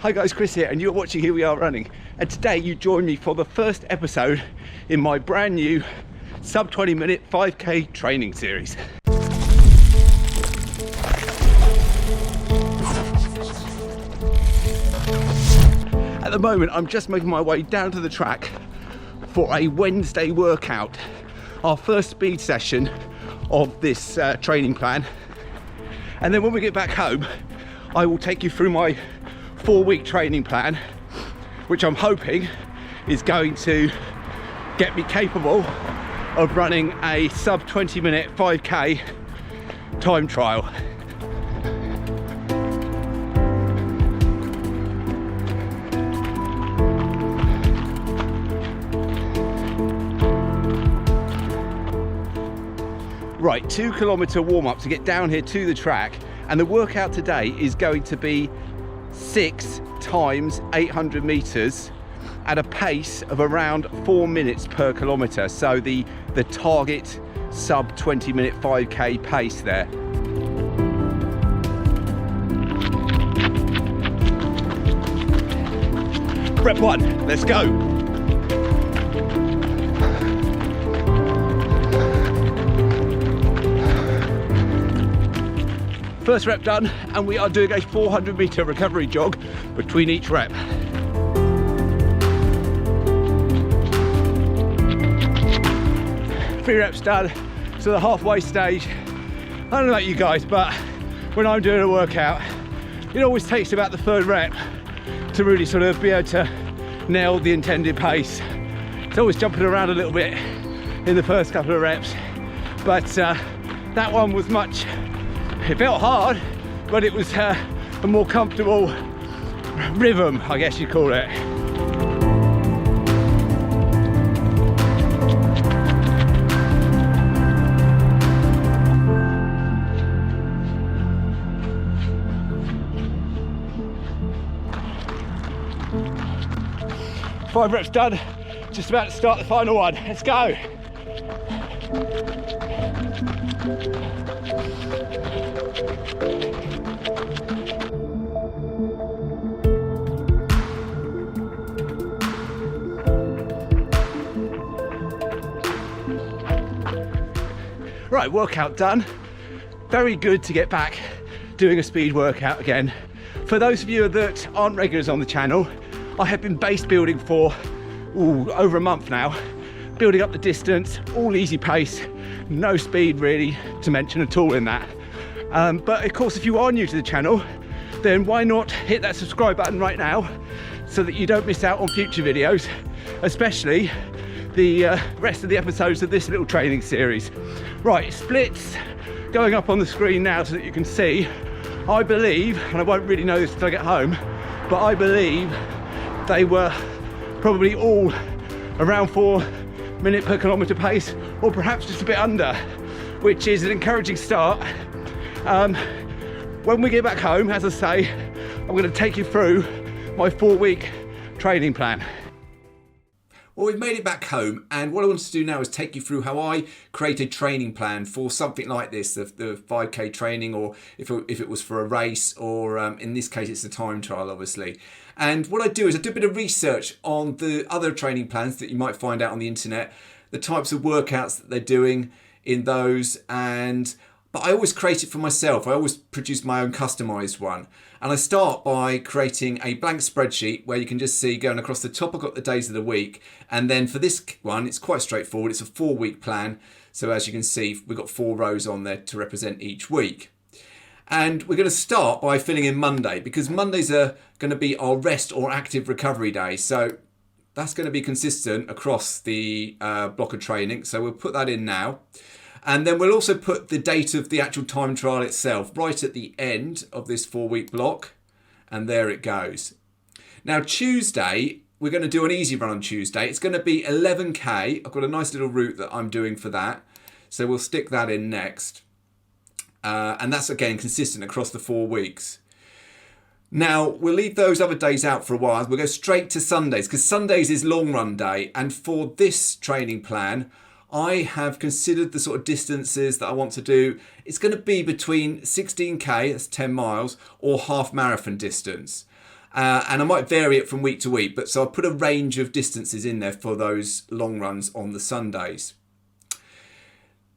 Hi guys, Chris here, and you're watching Here We Are Running. And today you join me for the first episode in my brand new sub 20 minute 5k training series. At the moment, I'm just making my way down to the track for a Wednesday workout, our first speed session of this training plan. And then when we get back home, I will take you through my 4-week training plan, which I'm hoping is going to get me capable of running a sub 20 minute 5k time trial. Right, 2 kilometer warm up to get down here to the track, and the workout today is going to be 6 times 800 meters at a pace of around 4 minutes per kilometer. So the target sub 20 minute 5k pace there. Rep 1, let's go. First rep done, and we are doing a 400 meter recovery jog between each rep. Three reps done, so the halfway stage. I don't know about you guys, but when I'm doing a workout, it always takes about the third rep to really sort of be able to nail the intended pace. It's always jumping around a little bit in the first couple of reps, but that one was much. It felt hard, but it was a more comfortable rhythm, I guess you'd call it. Five reps done, just about to start the final one. Let's go. Right, workout done. Very good to get back doing a speed workout again. For those of you that aren't regulars on the channel, I have been base building for over a month now, building up the distance, all easy pace, no speed really to mention at all in that. But of course, if you are new to the channel, then why not hit that subscribe button right now so that you don't miss out on future videos, especially the rest of the episodes of this little training series. Right, splits going up on the screen now so that you can see. I believe, and I won't really know this until I get home, but I believe they were probably all around 4 minute per kilometer pace, or perhaps just a bit under, which is an encouraging start. When we get back home, as I say, I'm going to take you through my 4-week training plan. Well, we've made it back home, and what I want to do now is take you through how I create a training plan for something like this, the 5k training, or if it was for a race, or in this case it's a time trial obviously. And what I do is I do a bit of research on the other training plans that you might find out on the internet, the types of workouts that they're doing in those, but I always create it for myself. I always produce my own customized one. And I start by creating a blank spreadsheet where you can just see going across the top, I've got the days of the week. And then for this one, it's quite straightforward. It's a 4-week plan. So as you can see, we've got 4 rows on there to represent each week. And we're going to start by filling in Monday, because Mondays are going to be our rest or active recovery days. So that's going to be consistent across the block of training. So we'll put that in now. And then we'll also put the date of the actual time trial itself right at the end of this 4-week block. And there it goes. Now Tuesday, we're going to do an easy run on Tuesday. It's going to be 11k. I've got a nice little route that I'm doing for that. So we'll stick that in next. And that's again consistent across the 4 weeks. Now we'll leave those other days out for a while. We'll go straight to Sundays, because Sundays is long run day. And for this training plan, I have considered the sort of distances that I want to do. It's going to be between 16k, that's 10 miles, or half marathon distance. And I might vary it from week to week, but so I'll put a range of distances in there for those long runs on the Sundays.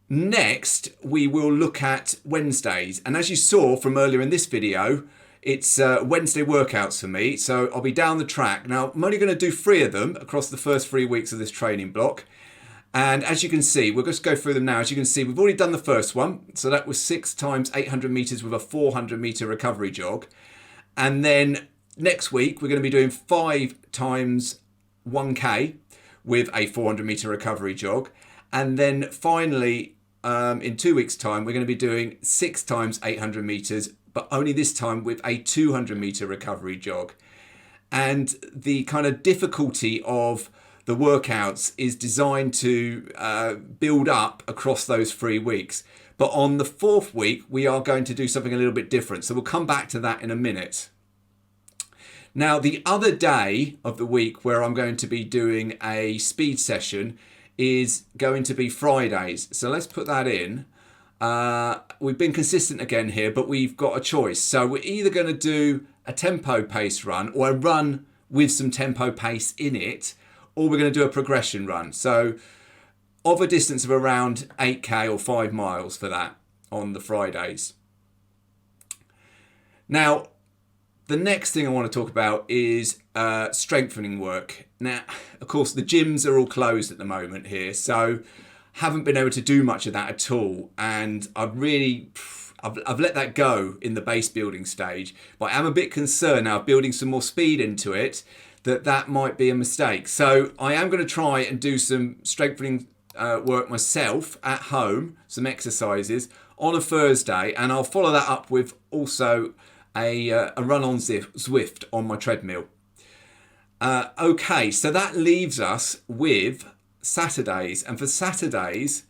Next, we will look at Wednesdays. And as you saw from earlier in this video, it's Wednesday workouts for me. So I'll be down the track. Now, I'm only going to do 3 of them across the first 3 weeks of this training block. And as you can see, we'll just go through them now. As you can see, we've already done the first one. So that was 6 times 800 meters with a 400 meter recovery jog. And then next week, we're going to be doing 5 times 1K with a 400 meter recovery jog. And then finally, in 2 weeks' time, we're going to be doing 6 times 800 meters, but only this time with a 200 meter recovery jog. And the kind of difficulty of the workouts is designed to build up across those 3 weeks. But on the 4th week, we are going to do something a little bit different. So we'll come back to that in a minute. Now, the other day of the week where I'm going to be doing a speed session is going to be Fridays. So let's put that in. We've been consistent again here, but we've got a choice. So we're either going to do a tempo pace run or a run with some tempo pace in it, or we're going to do a progression run. So of a distance of around 8K or 5 miles for that on the Fridays. Now, the next thing I want to talk about is strengthening work. Now, of course, the gyms are all closed at the moment here, so haven't been able to do much of that at all. And I've let that go in the base building stage, but I am a bit concerned now, building some more speed into it, that might be a mistake. So I am going to try and do some strengthening work myself at home, some exercises on a Thursday, and I'll follow that up with also a run on Zwift on my treadmill. Okay, so that leaves us with Saturdays, and for Saturdays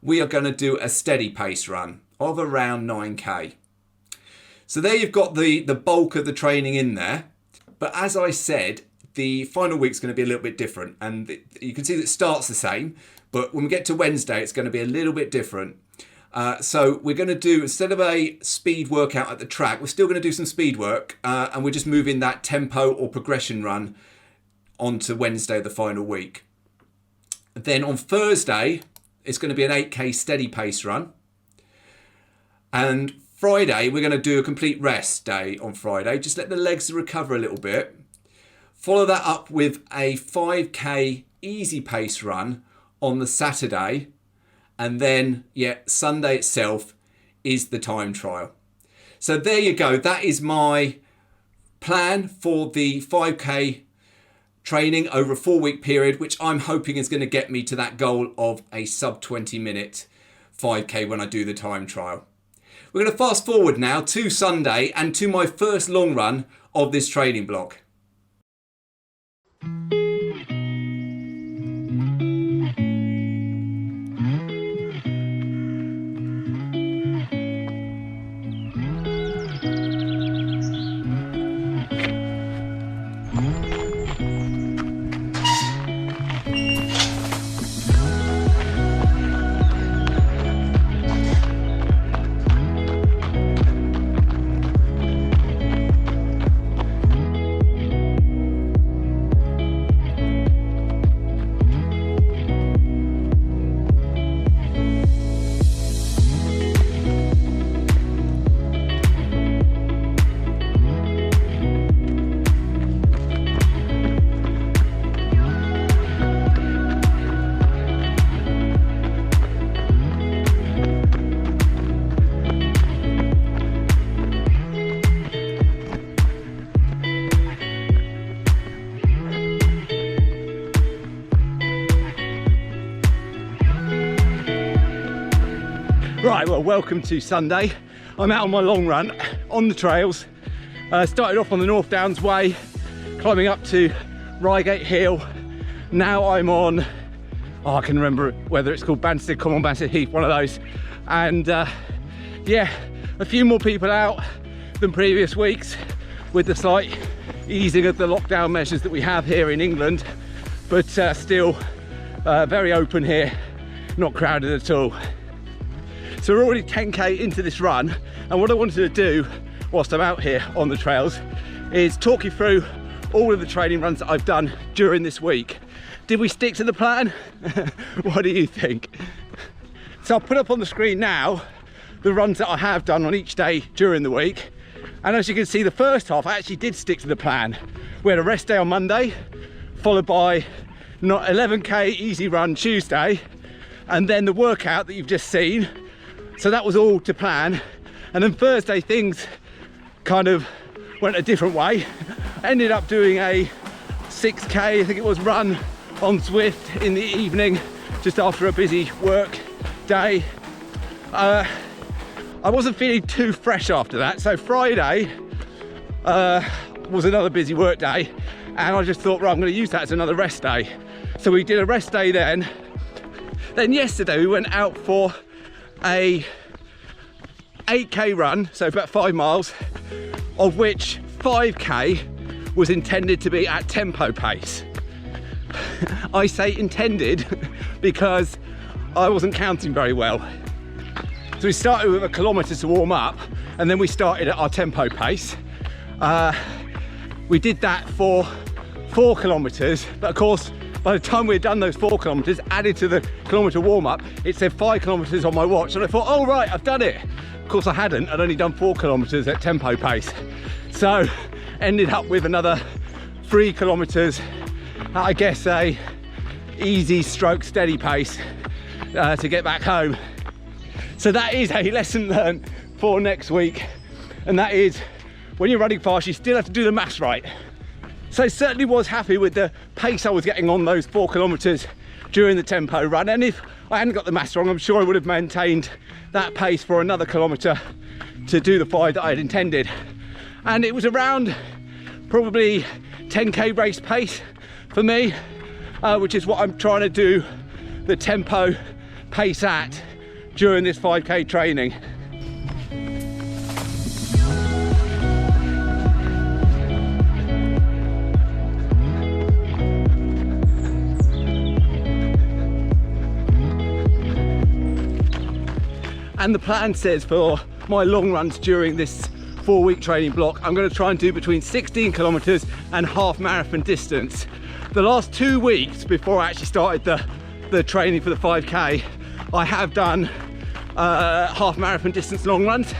we are going to do a steady pace run of around 9K. So there you've got the bulk of the training in there, but as I said, the final week's going to be a little bit different, and you can see that it starts the same, but when we get to Wednesday it's going to be a little bit different. So we're going to do, instead of a speed workout at the track, we're still going to do some speed work, and we're just moving that tempo or progression run onto Wednesday, the final week. Then on Thursday, it's going to be an 8K steady pace run. And Friday, we're going to do a complete rest day on Friday. Just let the legs recover a little bit. Follow that up with a 5K easy pace run on the Saturday. And then, Sunday itself is the time trial. So there you go. That is my plan for the 5K training over a 4-week period, which I'm hoping is going to get me to that goal of a sub 20-minute 5K when I do the time trial. We're going to fast forward now to Sunday and to my first long run of this training block. Right, well, welcome to Sunday. I'm out on my long run on the trails. Started off on the North Downs Way, climbing up to Reigate Hill. Now I'm on, I can remember whether it's called Banstead Common, Banstead Heath, one of those. And yeah, a few more people out than previous weeks with the slight easing of the lockdown measures that we have here in England, but still very open here, not crowded at all. So we're already 10K into this run, and what I wanted to do whilst I'm out here on the trails is talk you through all of the training runs that I've done during this week. Did we stick to the plan? What do you think? So I'll put up on the screen now the runs that I have done on each day during the week. And as you can see, the first half I actually did stick to the plan. We had a rest day on Monday, followed by 11k easy run Tuesday, and then the workout that you've just seen. So that was all to plan. And then Thursday things kind of went a different way. I ended up doing a 6k, I think it was, run on Zwift in the evening, just after a busy work day. I wasn't feeling too fresh after that, so Friday was another busy work day, and I just thought, right, I'm going to use that as another rest day. So we did a rest day then. Then yesterday we went out for a 8k run, so about 5 miles, of which 5k was intended to be at tempo pace. I say intended because I wasn't counting very well. So we started with a kilometre to warm up, and then we started at our tempo pace. We did that for 4 kilometres, but of course by the time we had done those 4 kilometres, added to the kilometre warm up, it said 5 kilometres on my watch, and I thought, oh right, I've done it. Of course I hadn't, I'd only done 4 kilometres at tempo pace. So ended up with another 3 kilometres, I guess a easy stroke steady pace to get back home. So that is a lesson learned for next week, and that is, when you're running fast, you still have to do the maths right. So certainly was happy with the pace I was getting on those 4 kilometres during the tempo run, and if I hadn't got the maths wrong, I'm sure I would have maintained that pace for another kilometre to do the 5 that I had intended. And it was around probably 10k race pace for me, which is what I'm trying to do the tempo pace at during this 5k training. And the plan says for my long runs during this 4-week training block, I'm going to try and do between 16 kilometres and half marathon distance. The last 2 weeks before I actually started the training for the 5k, I have done half marathon distance long runs.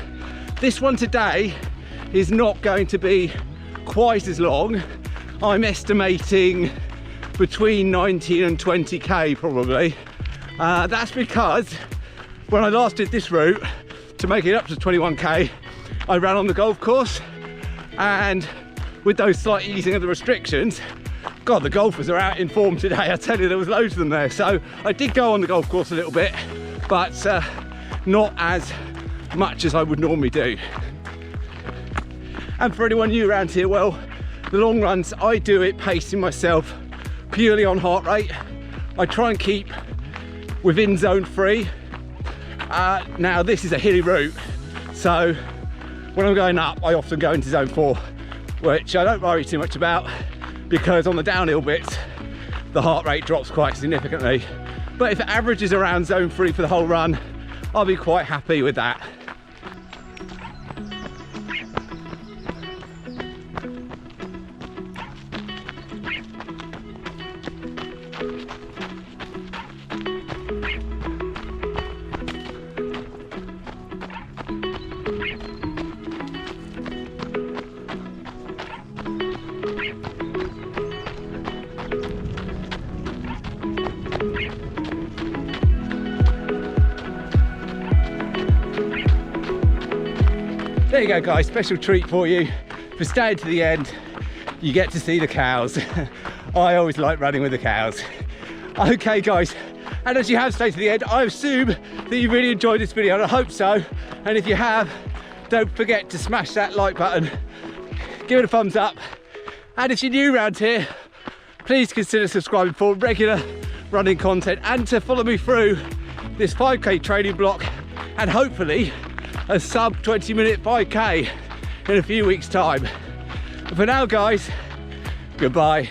This one today is not going to be quite as long. I'm estimating between 19 and 20k probably. That's because when I last did this route, to make it up to 21k, I ran on the golf course, and with those slight easing of the restrictions, God, the golfers are out in form today. I tell you, there was loads of them there. So I did go on the golf course a little bit, but not as much as I would normally do. And for anyone new around here, well, the long runs, I do it pacing myself purely on heart rate. I try and keep within zone 3. Now this is a hilly route, so when I'm going up, I often go into zone 4, which I don't worry too much about, because on the downhill bits, the heart rate drops quite significantly. But if it averages around zone 3 for the whole run, I'll be quite happy with that. There you go guys, special treat for you. For staying to the end, you get to see the cows. I always like running with the cows. Okay guys, and as you have stayed to the end, I assume that you really enjoyed this video, and I hope so. And if you have, don't forget to smash that like button, give it a thumbs up, and if you're new around here, please consider subscribing for regular running content and to follow me through this 5k training block, and hopefully a sub 20-minute 5k in a few weeks time. But for now guys, goodbye.